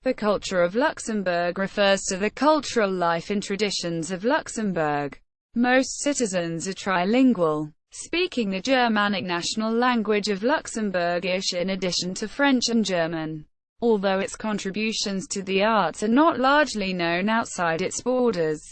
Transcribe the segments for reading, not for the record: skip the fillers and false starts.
The culture of Luxembourg refers to the cultural life and traditions of Luxembourg. Most citizens are trilingual, speaking the Germanic national language of Luxembourgish in addition to French and German. Although its contributions to the arts are not largely known outside its borders,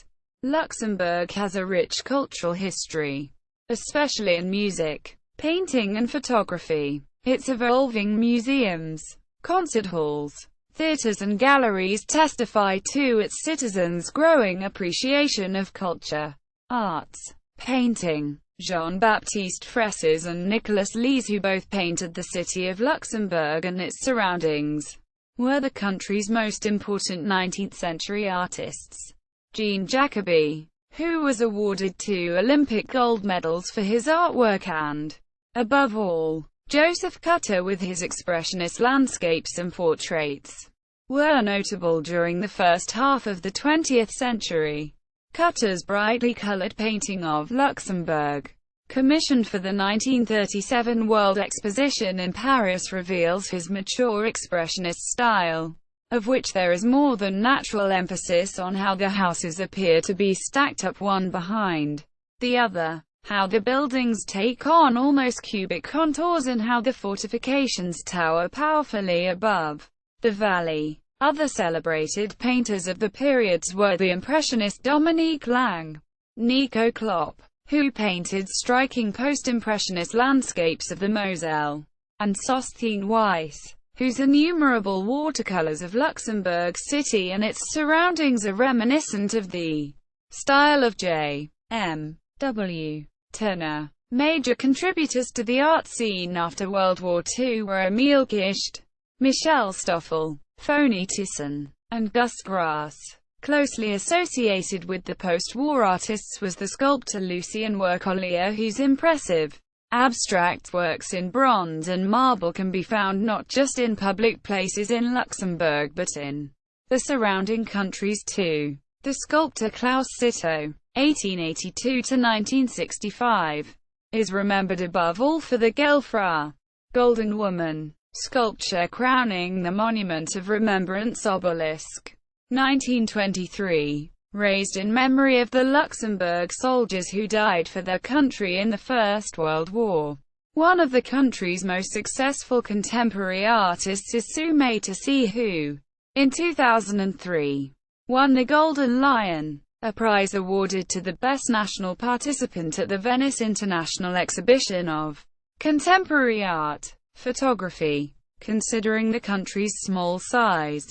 Luxembourg has a rich cultural history, especially in music, painting and photography. Its evolving museums, concert halls, theaters and galleries testify to its citizens' growing appreciation of culture, arts, painting. Jean-Baptiste Fresses and Nicolas Lees, who both painted the city of Luxembourg and its surroundings, were the country's most important 19th-century artists. Jean Jacobi, who was awarded 2 Olympic gold medals for his artwork, and, above all, Joseph Cutter with his expressionist landscapes and portraits, were notable during the first half of the 20th century. Cutter's brightly colored painting of Luxembourg, commissioned for the 1937 World Exposition in Paris, reveals his mature expressionist style, of which there is more than natural emphasis on how the houses appear to be stacked up one behind the other, how the buildings take on almost cubic contours, and how the fortifications tower powerfully above the valley. Other celebrated painters of the periods were the Impressionist Dominique Lang, Nico Klopp, who painted striking post-impressionist landscapes of the Moselle, and Sosthene Weiss, whose innumerable watercolors of Luxembourg City and its surroundings are reminiscent of the style of J. M. W. Turner. Major contributors to the art scene after World War II were Emile Gischt, Michel Stoffel, Foni Thyssen, and Gus Grass. Closely associated with the post-war artists was the sculptor Lucien Worcollier, whose impressive, abstract works in bronze and marble can be found not just in public places in Luxembourg but in the surrounding countries too. The sculptor Klaus Sitto, 1882–1965, is remembered above all for the Gelfra, Golden Woman, sculpture crowning the Monument of Remembrance obelisk. 1923, raised in memory of the Luxembourg soldiers who died for their country in the First World War. One of the country's most successful contemporary artists is Soumaï Tassi, who, in 2003, won the Golden Lion, a prize awarded to the best national participant at the Venice International Exhibition of Contemporary Art, Photography. Considering the country's small size,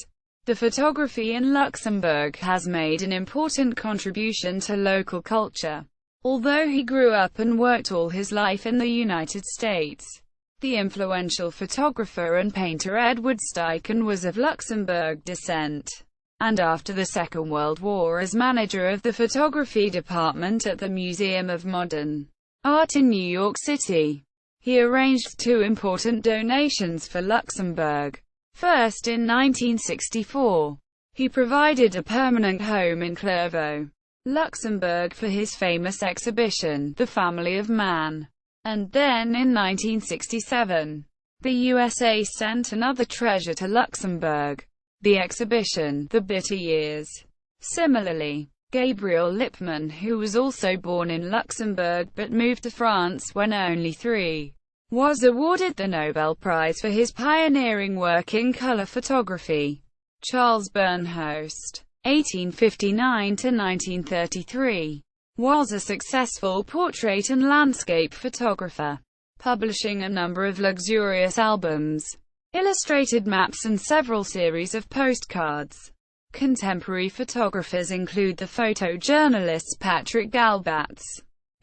the photography in Luxembourg has made an important contribution to local culture. Although he grew up and worked all his life in the United States, the influential photographer and painter Edward Steichen was of Luxembourg descent, and after the Second World War as manager of the photography department at the Museum of Modern Art in New York City, he arranged 2 important donations for Luxembourg. First, in 1964, he provided a permanent home in Clairvaux, Luxembourg for his famous exhibition, The Family of Man. And then in 1967, the USA sent another treasure to Luxembourg, the exhibition, The Bitter Years. Similarly, Gabriel Lippmann, who was also born in Luxembourg but moved to France when only 3, was awarded the Nobel Prize for his pioneering work in color photography. Charles Bernhost, 1859–1933, was a successful portrait and landscape photographer, publishing a number of luxurious albums, illustrated maps and several series of postcards. Contemporary photographers include the photojournalists Patrick Galbatz,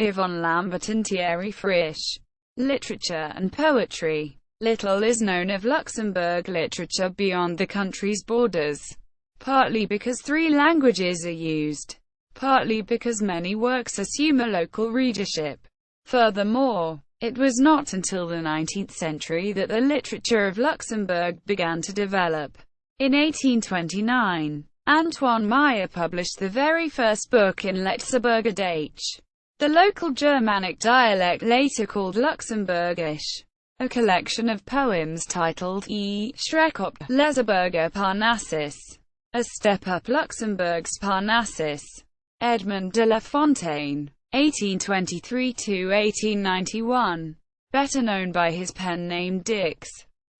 Yvonne Lambert and Thierry Frisch. Literature and poetry. Little is known of Luxembourg literature beyond the country's borders, partly because 3 languages are used, partly because many works assume a local readership. Furthermore, it was not until the 19th century that the literature of Luxembourg began to develop. In 1829, Antoine Meyer published the very first book in Luxembourger Deutsch, the local Germanic dialect later called Luxembourgish. a collection of poems titled E. Schreckop, Leserberger Parnassus, A Step Up Luxembourg's Parnassus. Edmond de la Fontaine, 1823–1891, better known by his pen name Dix,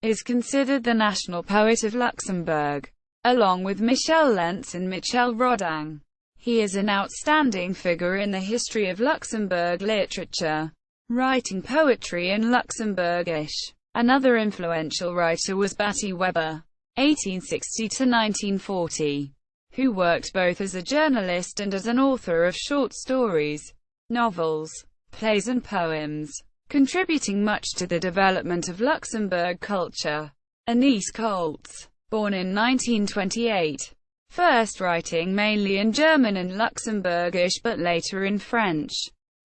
is considered the national poet of Luxembourg, along with Michel Lens and Michel Rodin. He is an outstanding figure in the history of Luxembourg literature, writing poetry in Luxembourgish. Another influential writer was Batty Weber, 1860–1940, who worked both as a journalist and as an author of short stories, novels, plays and poems, contributing much to the development of Luxembourg culture. Anise Koltz, born in 1928, first writing mainly in German and Luxembourgish but later in French,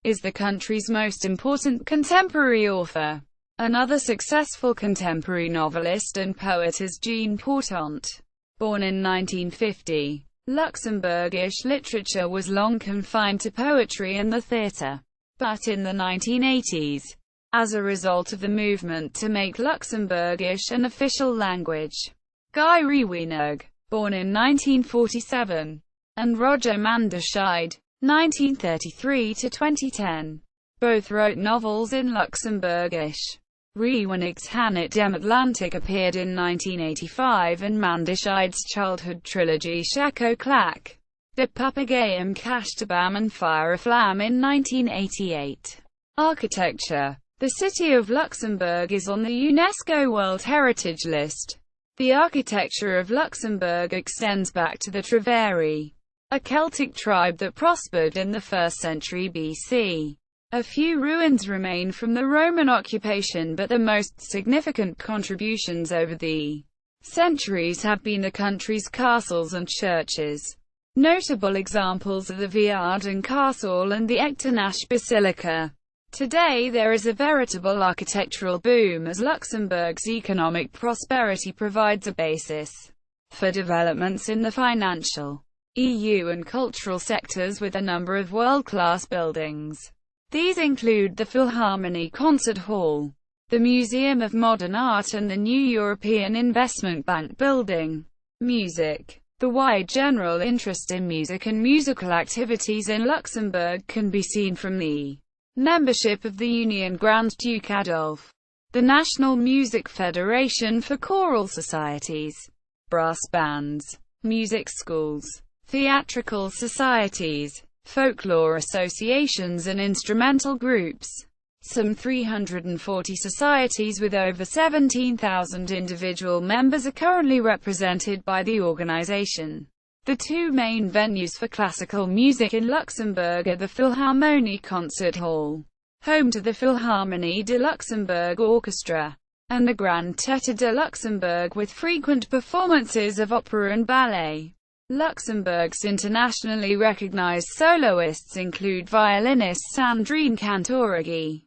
is the country's most important contemporary author. Another successful contemporary novelist and poet is Jean Portant, born in 1950. Luxembourgish literature was long confined to poetry and the theatre, but in the 1980s, as a result of the movement to make Luxembourgish an official language, Guy Reweenig, born in 1947, and Roger Manderscheid, 1933–2010, both wrote novels in Luxembourgish. Reweenig's Hanit dem Atlantic appeared in 1985 and Manderscheid's childhood trilogy Chaco Clack, De Papagayum Kashtabam and Fire a Flam in 1988. Architecture. The city of Luxembourg is on the UNESCO World Heritage List. The architecture of Luxembourg extends back to the Treveri, a Celtic tribe that prospered in the 1st century BC. A few ruins remain from the Roman occupation, but the most significant contributions over the centuries have been the country's castles and churches. Notable examples are the Viardin Castle and the Echternach Basilica. Today there is a veritable architectural boom as Luxembourg's economic prosperity provides a basis for developments in the financial, EU and cultural sectors with a number of world-class buildings. These include the Philharmonie Concert Hall, the Museum of Modern Art and the new European Investment Bank building. Music. The wide general interest in music and musical activities in Luxembourg can be seen from the membership of the Union Grand Duke Adolphe, the National Music Federation for choral societies, brass bands, music schools, theatrical societies, folklore associations and instrumental groups. Some 340 societies with over 17,000 individual members are currently represented by the organization. The two main venues for classical music in Luxembourg are the Philharmonie Concert Hall, home to the Philharmonie de Luxembourg Orchestra, and the Grand Théâtre de Luxembourg with frequent performances of opera and ballet. Luxembourg's internationally recognized soloists include violinist Sandrine Cantoraghi,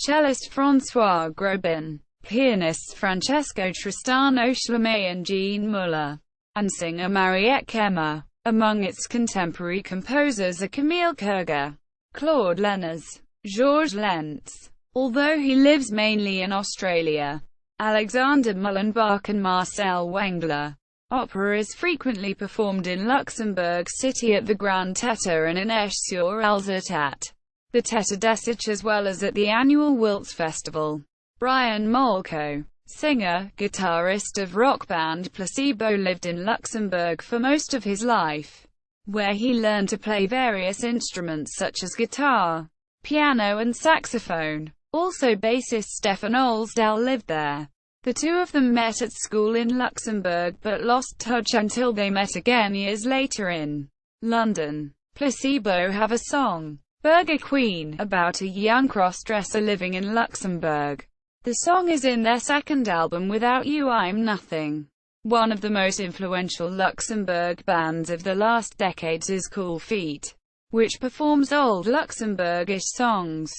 cellist François Grobin, pianists Francesco Tristano Schlamme and Jean Muller, and singer Mariette Kemmer. Among its contemporary composers are Camille Kerger, Claude Lenners, Georges Lentz, although he lives mainly in Australia, Alexander Mullenbach and Marcel Wengler. Opera is frequently performed in Luxembourg City at the Grand Théâtre and in Esch-sur-Alzette at the Théâtre des Sitges as well as at the annual Wiltz Festival. Brian Molko, singer, guitarist of rock band Placebo, lived in Luxembourg for most of his life, where he learned to play various instruments such as guitar, piano and saxophone. Also bassist Stefan Olsdal lived there. The two of them met at school in Luxembourg but lost touch until they met again years later in London. Placebo have a song, Burger Queen, about a young cross-dresser living in Luxembourg. The song is in their second album Without You I'm Nothing. One of the most influential Luxembourg bands of the last decades is Cool Feet, which performs old Luxembourgish songs.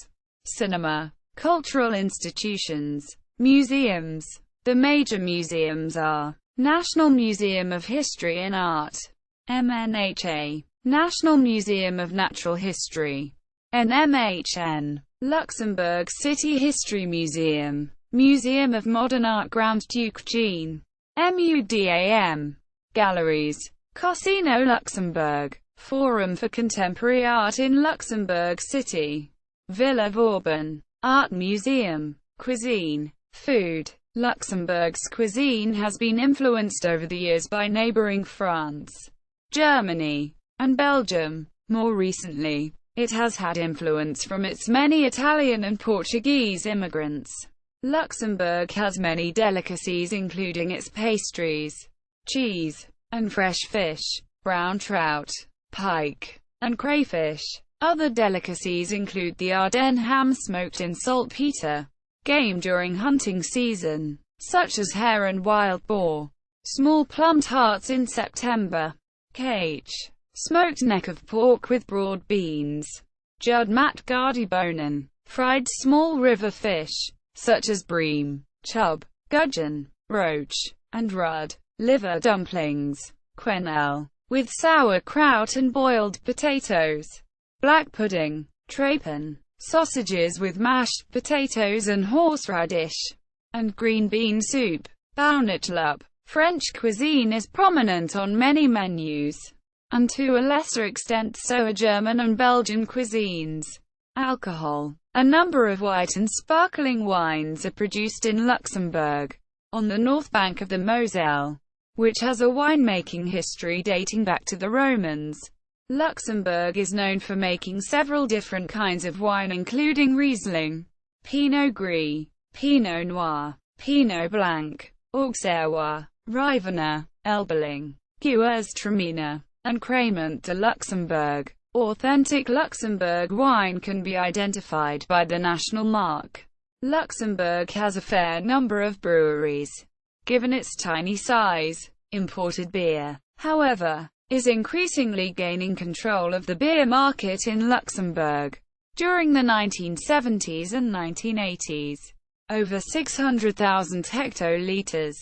Cinema. Cultural institutions. Museums. The major museums are National Museum of History and Art, MNHA, National Museum of Natural History, NMHN, Luxembourg City History Museum, Museum of Modern Art, Grand Duke Jean. MUDAM. Galleries. Cosino, Luxembourg. Forum for Contemporary Art in Luxembourg City. Villa Vauban. Art Museum. Cuisine. Food. Luxembourg's cuisine has been influenced over the years by neighboring France, Germany, and Belgium. More recently, it has had influence from its many Italian and Portuguese immigrants. Luxembourg has many delicacies including its pastries, cheese, and fresh fish, brown trout, pike, and crayfish. Other delicacies include the Ardennes ham smoked in saltpeter, game during hunting season, such as hare and wild boar, small plum tarts in September, cache, smoked neck of pork with broad beans, jud mat gardibonen, fried small river fish, such as bream, chub, gudgeon, roach, and rudd, liver dumplings, quenelle, with sauerkraut and boiled potatoes, black pudding, trapen, sausages with mashed potatoes and horseradish, and green bean soup. Bauernschlup. French cuisine is prominent on many menus, and to a lesser extent so are German and Belgian cuisines. Alcohol. A number of white and sparkling wines are produced in Luxembourg, on the north bank of the Moselle, which has a winemaking history dating back to the Romans. Luxembourg is known for making several different kinds of wine including Riesling, Pinot Gris, Pinot Noir, Pinot Blanc, Auxerrois, Rivener, Elberling, Gewürztraminer, and Crémant de Luxembourg. Authentic Luxembourg wine can be identified by the national mark. Luxembourg has a fair number of breweries. Given its tiny size, imported beer, however, is increasingly gaining control of the beer market in Luxembourg. During the 1970s and 1980s, over 600,000 hectoliters,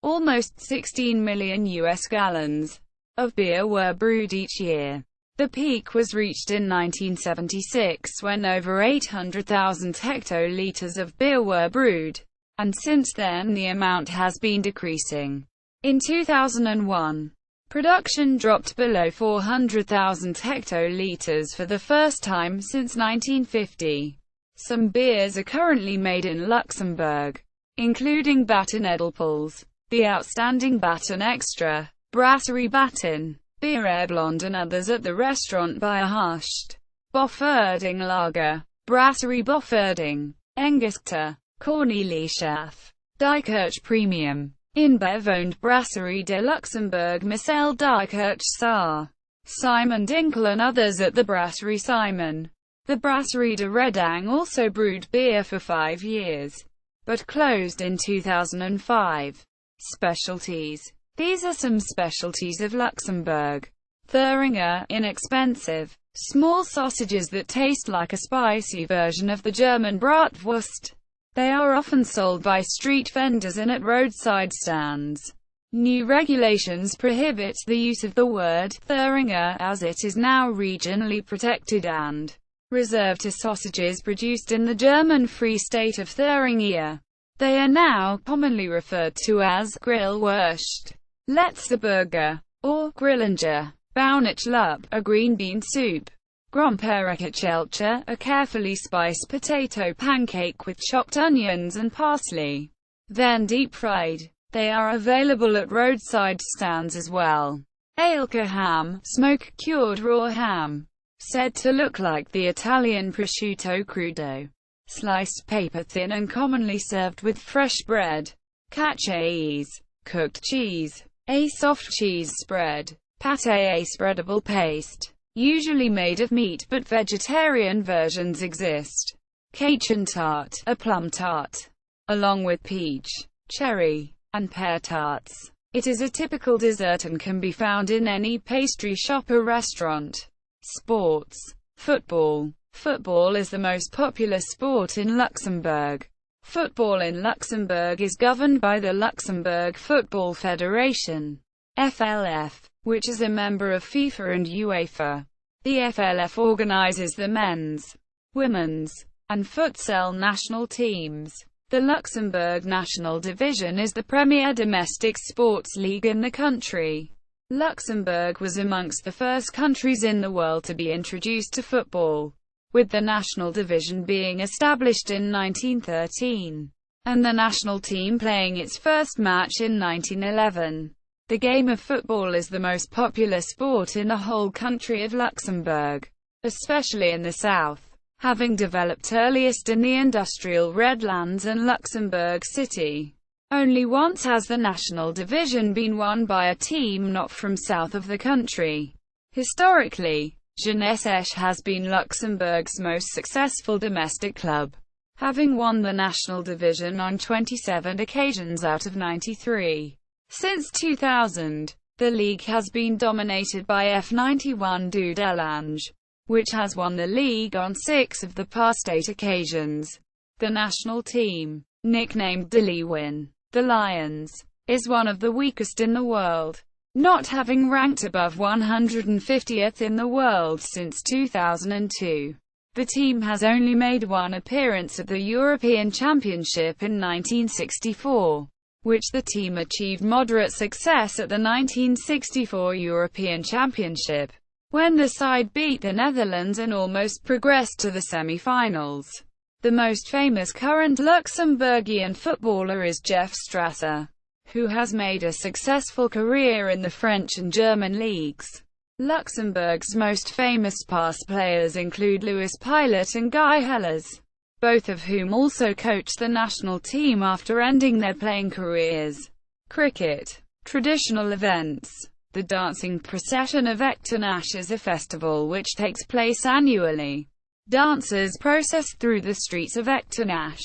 almost 16 million US gallons, of beer were brewed each year. The peak was reached in 1976 when over 800,000 hectoliters of beer were brewed, and since then the amount has been decreasing. In 2001, production dropped below 400,000 hectoliters for the first time since 1950. Some beers are currently made in Luxembourg, including Baton Edelpils, the outstanding Baton Extra, Brasserie Baton, Bière Blonde and others at the restaurant by a Hushed, Bofferding Lager, Brasserie Bofferding, Engeste, Cornelischaff, Dykirch Premium, InBev owned Brasserie de Luxembourg, Marcel Dykirch Saar, Simon Dinkel and others at the Brasserie Simon. The Brasserie de Redang also brewed beer for 5 years, but closed in 2005. Specialties. These are some specialties of Luxembourg. Thüringer, inexpensive, small sausages that taste like a spicy version of the German bratwurst. They are often sold by street vendors and at roadside stands. New regulations prohibit the use of the word Thüringer, as it is now regionally protected and reserved to sausages produced in the German Free State of Thuringia. They are now commonly referred to as Grillwurst, Letzteburger, or Grillinger. Bauernschlup, a green bean soup. Gromperichelche, a carefully spiced potato pancake with chopped onions and parsley, then deep-fried. They are available at roadside stands as well. Ailke ham, smoke-cured raw ham, said to look like the Italian prosciutto crudo. Sliced paper-thin and commonly served with fresh bread. Cacheese, cooked cheese. A soft cheese spread. Pâté, a spreadable paste, usually made of meat but vegetarian versions exist. Cajun tart, a plum tart, along with peach, cherry, and pear tarts. It is a typical dessert and can be found in any pastry shop or restaurant. Sports. Football. Football is the most popular sport in Luxembourg. Football in Luxembourg is governed by the Luxembourg Football Federation, FLF, which is a member of FIFA and UEFA. The FLF organizes the men's, women's, and futsal national teams. The Luxembourg National Division is the premier domestic sports league in the country. Luxembourg was amongst the first countries in the world to be introduced to football, with the national division being established in 1913, and the national team playing its first match in 1911. The game of football is the most popular sport in the whole country of Luxembourg, especially in the south, having developed earliest in the industrial Redlands and Luxembourg City. Only once has the national division been won by a team not from south of the country. Historically, Jeunesse has been Luxembourg's most successful domestic club, having won the national division on 27 occasions out of 93. Since 2000, the league has been dominated by F91 du Delange, which has won the league on 6 of the past 8 occasions. The national team, nicknamed De Leeuwen, the Lions, is one of the weakest in the world, not having ranked above 150th in the world since 2002. The team has only made one appearance at the European Championship in 1964, which the team achieved moderate success at the 1964 European Championship, when the side beat the Netherlands and almost progressed to the semi-finals. The most famous current Luxembourgian footballer is Jeff Strasser, who has made a successful career in the French and German leagues. Luxembourg's most famous past players include Louis Pilot and Guy Hellers, both of whom also coached the national team after ending their playing careers. Cricket. Traditional events. The dancing procession of Echternach is a festival which takes place annually. Dancers process through the streets of Echternach.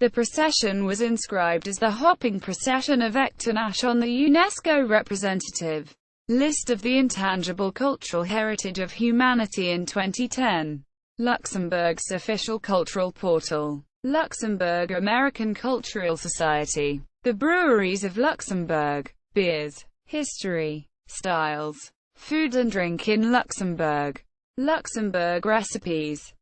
The procession was inscribed as the Hopping Procession of Echternach on the UNESCO representative list of the intangible cultural heritage of humanity in 2010. Luxembourg's official cultural portal. Luxembourg American Cultural Society. The breweries of Luxembourg. Beers. History. Styles. Food and drink in Luxembourg. Luxembourg recipes.